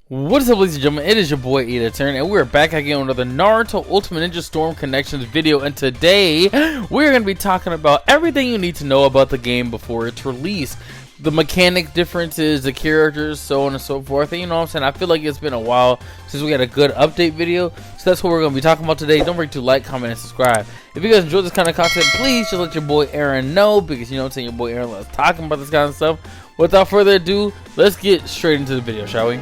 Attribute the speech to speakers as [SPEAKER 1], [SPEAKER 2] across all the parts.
[SPEAKER 1] What is up, ladies and gentlemen? It is your boy AyeeThatsAaron, and we're back again with another Naruto Ultimate Ninja Storm Connections video. And today we're going to be talking about everything you need to know about the game before its release, the mechanic differences, the characters, so on and so forth. And you know what I'm saying, I feel like it's been a while since we had a good update video, so that's what we're going to be talking about today. Don't forget to like, comment, and subscribe. If you guys enjoy this kind of content, please just let your boy Aaron know, because you know what I'm saying, your boy Aaron loves talking about this kind of stuff. Without further ado, let's get straight into the video, shall we?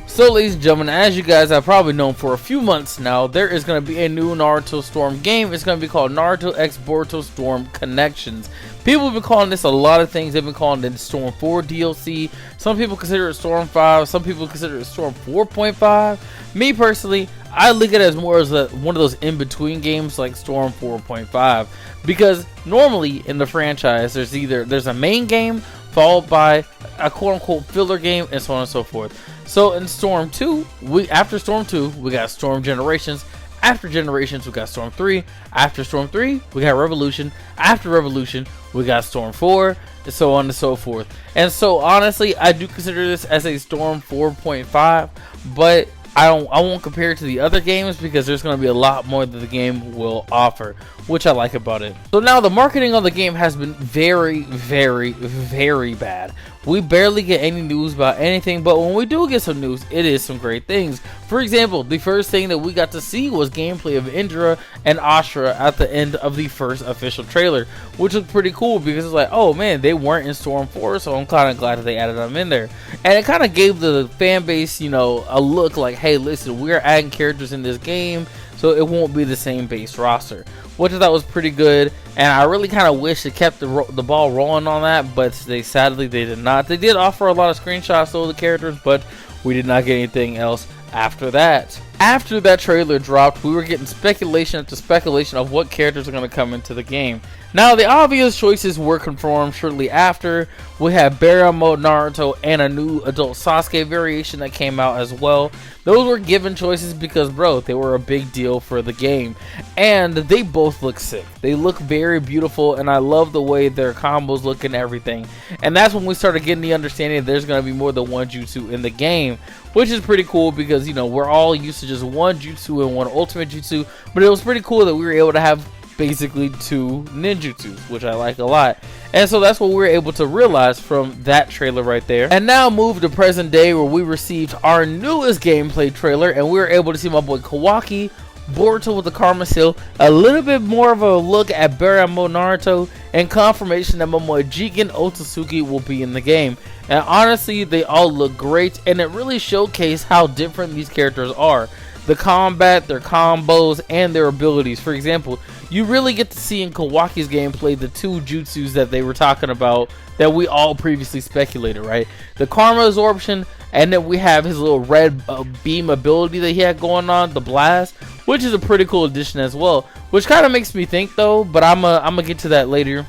[SPEAKER 1] So ladies and gentlemen, as you guys have probably known for a few months now, there is going to be a new Naruto Storm game. It's going to be called NarutoxBoruto Storm Connections. People have been calling this a lot of things. They've been calling it Storm 4 DLC. Some people consider it Storm 5. Some people consider it Storm 4.5. Me personally, I look at it as more as one of those in-between games like Storm 4.5. Because normally in the franchise, there's a main game followed by a quote-unquote filler game and so on and so forth. So in Storm 2, after Storm 2, we got Storm Generations. After Generations, we got Storm 3. After Storm 3, we got Revolution. After Revolution, we got Storm 4, and so on and so forth. And so honestly, I do consider this as a Storm 4.5, but I won't compare it to the other games because there's going to be a lot more that the game will offer, which I like about it. So now the marketing on the game has been very, very, very bad. We barely get any news about anything, but when we do get some news, it is some great things. For example, the first thing that we got to see was gameplay of Indra and Ashura at the end of the first official trailer, which was pretty cool because it's like, oh man, they weren't in Storm 4, so I'm kind of glad that they added them in there. And it kind of gave the fan base, you know, a look like, hey, listen, we're adding characters in this game, so it won't be the same base roster, which I thought was pretty good. And I really kind of wish they kept the ball rolling on that, but sadly they did not. They did offer a lot of screenshots of the characters, but we did not get anything else after that. After that trailer dropped, we were getting speculation after speculation of what characters are going to come into the game. Now, the obvious choices were confirmed shortly after. We had Barrier Mode Naruto and a new adult Sasuke variation that came out as well. Those were given choices because, bro, they were a big deal for the game. And they both look sick. They look very beautiful, and I love the way their combos look and everything. And that's when we started getting the understanding that there's going to be more than one Jutsu in the game, which is pretty cool because, you know, we're all used to just one Jutsu and one ultimate Jutsu. But it was pretty cool that we were able to have basically two ninjutsus, which I like a lot. And so that's what we were able to realize from that trailer right there. And now move to present day, where we received our newest gameplay trailer, and we were able to see my boy Kawaki, Boruto with the Karma Seal, a little bit more of a look at Barrier Mode Naruto, and confirmation that my boy Jigen Otsutsuki will be in the game. And honestly, they all look great, and it really showcased how different these characters are. The combat, their combos, and their abilities. For example, you really get to see in Kawaki's gameplay the two jutsus that they were talking about that we all previously speculated, right? The Karma Absorption, and then we have his little red beam ability that he had going on, the Blast, which is a pretty cool addition as well. Which kind of makes me think though, but I'm gonna get to that later.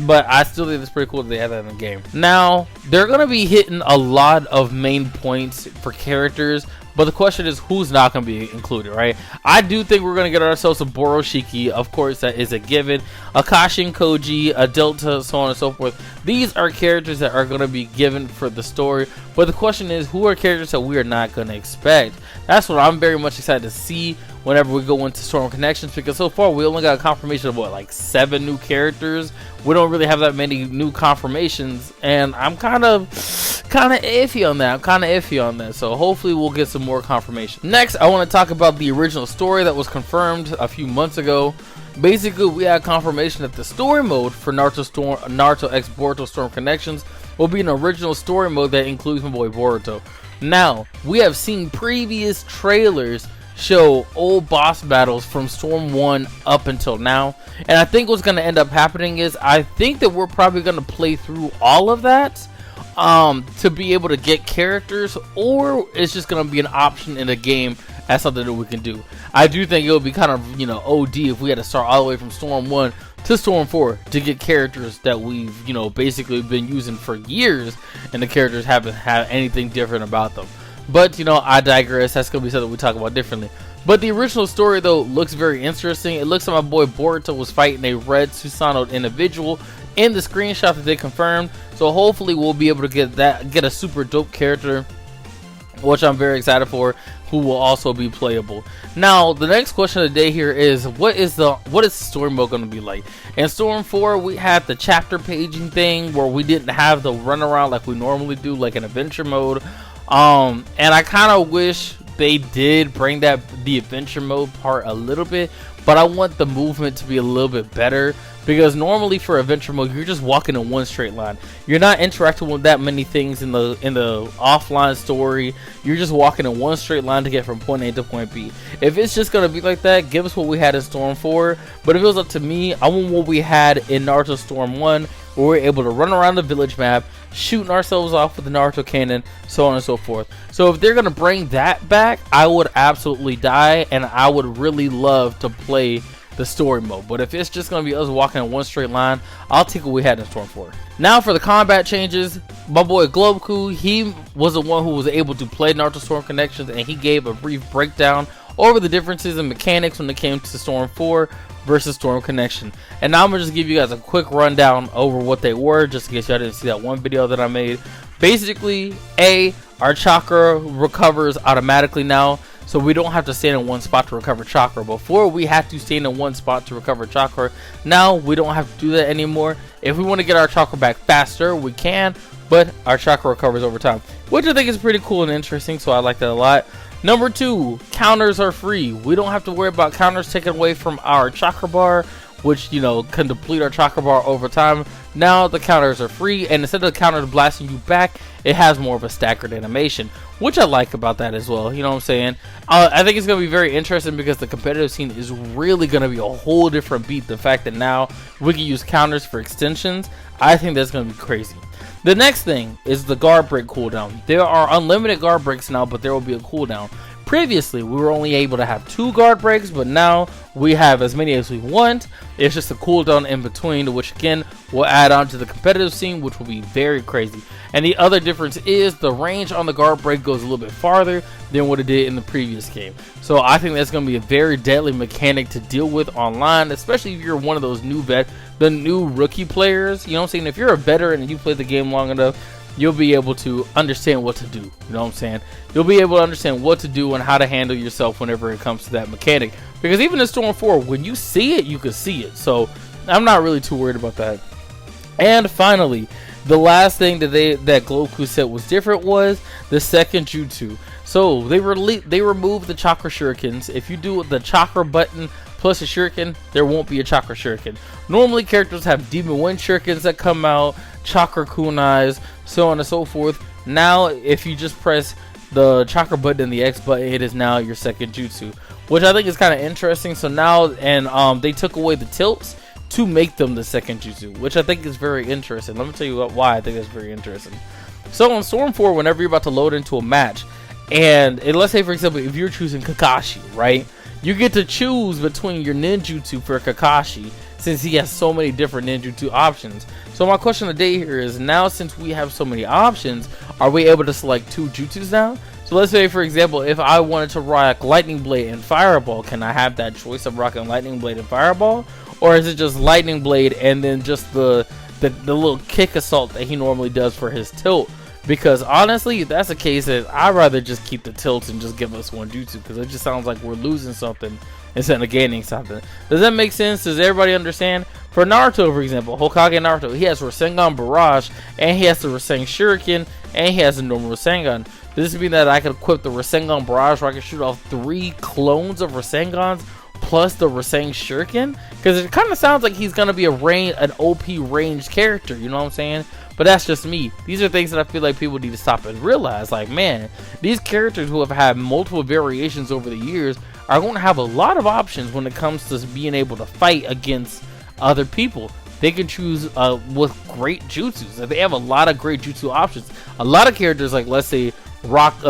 [SPEAKER 1] But I still think it's pretty cool that they have that in the game. Now, they're going to be hitting a lot of main points for characters, but the question is who's not going to be included, right? I do think we're going to get ourselves a Boroshiki. Of course, that is a given. Akashi and Koji, a Delta, so on and so forth. These are characters that are going to be given for the story. But the question is, who are characters that we are not going to expect? That's what I'm very much excited to see whenever we go into Storm Connections, because so far we only got a confirmation of what, like 7 new characters. We don't really have that many new confirmations, and I'm kind of iffy on that. So hopefully we'll get some more confirmation. Next, I want to talk about the original story that was confirmed a few months ago. Basically, we had confirmation that the story mode for NarutoxBoruto Storm Connections will be an original story mode that includes my boy Boruto. Now, we have seen previous trailers show old boss battles from Storm 1 up until now, and I think what's going to end up happening is I think that we're probably going to play through all of that to be able to get characters, or it's just going to be an option in the game as something that we can do. I do think it would be kind of, you know, OD if we had to start all the way from Storm 1 to Storm 4 to get characters that we've, you know, basically been using for years, and the characters haven't had anything different about them. But, you know, I digress. That's going to be something we talk about differently. But the original story, though, looks very interesting. It looks like my boy Boruto was fighting a red Susanoo individual in the screenshot that they confirmed. So hopefully we'll be able to get a super dope character, which I'm very excited for, who will also be playable. Now, the next question of the day here is, what is the story mode going to be like? In Storm 4, we had the chapter paging thing where we didn't have the runaround like we normally do, like an adventure mode. And I kind of wish they did bring the adventure mode part a little bit, but I want the movement to be a little bit better, because normally for adventure mode you're just walking in one straight line. You're not interacting with that many things in the offline story. You're just walking in one straight line to get from point A to point B. If it's just gonna be like that, give us what we had in Storm 4. But if it was up to me, I want what we had in Naruto Storm 1, where we're able to run around the village map, shooting ourselves off with the Naruto cannon, so on and so forth. So if they're gonna bring that back, I would absolutely die, and I would really love to play the story mode. But if it's just gonna be us walking in one straight line, I'll take what we had in Storm 4. Now for the combat changes, my boy Globeku, he was the one who was able to play Naruto Storm Connections, and he gave a brief breakdown over the differences in mechanics when it came to Storm 4 versus Storm Connection. And now I'm gonna just give you guys a quick rundown over what they were, just in case y'all didn't see that one video that I made. Basically, our chakra recovers automatically now, so we don't have to stand in one spot to recover chakra. Before, we had to stand in one spot to recover chakra. Now we don't have to do that anymore. If we want to get our chakra back faster, we can, but our chakra recovers over time, which I think is pretty cool and interesting, so I like that a lot. Number 2, counters are free. We don't have to worry about counters taken away from our chakra bar, which, you know, can deplete our chakra bar over time. Now the counters are free, and instead of the counters blasting you back, it has more of a staggered animation, which I like about that as well. You know what I'm saying? I think it's going to be very interesting, because the competitive scene is really going to be a whole different beat. The fact that now we can use counters for extensions, I think that's going to be crazy. The next thing is the guard break cooldown. There are unlimited guard breaks now, but there will be a cooldown. Previously, we were only able to have 2 guard breaks, but now we have as many as we want. It's just a cooldown in between, which again will add on to the competitive scene, which will be very crazy. And the other difference is the range on the guard break goes a little bit farther than what it did in the previous game. So I think that's going to be a very deadly mechanic to deal with online, especially if you're one of those the new rookie players. You know what I'm saying? If you're a veteran and you played the game long enough, you'll be able to understand what to do. You know what I'm saying? You'll be able to understand what to do and how to handle yourself whenever it comes to that mechanic. Because even in Storm 4, when you see it, you can see it. So I'm not really too worried about that. And finally, the last thing that Globeku said was different was the second Jutsu. So they removed the chakra shurikens. If you do the chakra button plus a shuriken, there won't be a chakra shuriken. Normally characters have demon wind shurikens that come out, chakra kunais, so on and so forth. Now if you just press the chakra button and the X button, it is now your second jutsu, which I think is kind of interesting. So now, and they took away the tilts to make them the second jutsu, which I think is very interesting. Let me tell you why I think that's very interesting. So on Storm 4, whenever you're about to load into a match, and let's say for example if you're choosing Kakashi, right, you get to choose between your ninjutsu for Kakashi, since he has so many different ninjutsu options. So my question of the day here is, now since we have so many options, are we able to select 2 jutsus now? So let's say for example if I wanted to rock Lightning Blade and Fireball, can I have that choice of rocking Lightning Blade and Fireball? Or is it just Lightning Blade and then just the little kick assault that he normally does for his tilt? Because honestly, if that's the case, I'd rather just keep the tilts and just give us one jutsu, because it just sounds like we're losing something instead of gaining something. Does that make sense? Does everybody understand? For Naruto, for example, Hokage Naruto, he has Rasengan Barrage, and he has the Rasengan Shuriken, and he has the normal Rasengan. Does this mean that I could equip the Rasengan Barrage where I can shoot off 3 clones of Rasengans plus the Rasengan Shuriken? Because it kind of sounds like he's going to be an OP ranged character, you know what I'm saying? But that's just me. These are things that I feel like people need to stop and realize. Like, man, these characters who have had multiple variations over the years are going to have a lot of options when it comes to being able to fight against other people. They can choose with great jutsus. They have a lot of great jutsu options. A lot of characters, like let's say Rock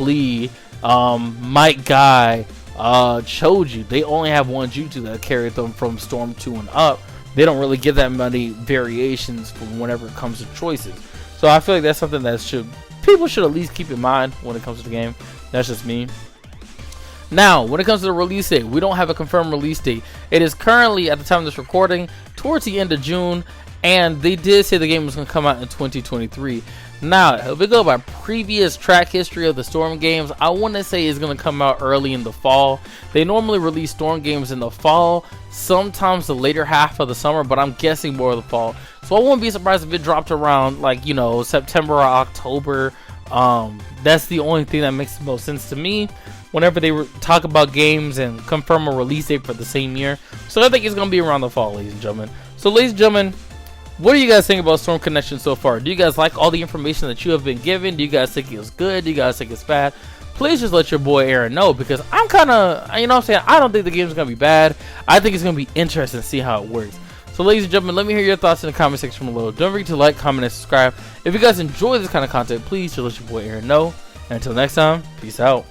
[SPEAKER 1] Lee, Might Guy, Choji, they only have one Jutsu that carried them from Storm 2 and up. They don't really give that many variations from whenever it comes to choices. So I feel like that's something that people should at least keep in mind when it comes to the game. That's just me. Now, when it comes to the release date, we don't have a confirmed release date. It is currently, at the time of this recording, towards the end of June, and they did say the game was going to come out in 2023. Now, if we go by previous track history of the Storm games, I want to say it's going to come out early in the fall. They normally release Storm games in the fall, sometimes the later half of the summer, but I'm guessing more of the fall. So I wouldn't be surprised if it dropped around, like, you know, September or October. That's the only thing that makes the most sense to me whenever they talk about games and confirm a release date for the same year. So I think it's going to be around the fall, ladies and gentlemen. So, ladies and gentlemen, what do you guys think about Storm Connection so far? Do you guys like all the information that you have been given? Do you guys think it's good? Do you guys think it's bad? Please just let your boy Aaron know, because I'm kind of, you know what I'm saying, I don't think the game's going to be bad. I think it's going to be interesting to see how it works. So, ladies and gentlemen, let me hear your thoughts in the comment section below. Don't forget to like, comment, and subscribe. If you guys enjoy this kind of content, please just let your boy Aaron know. And until next time, peace out.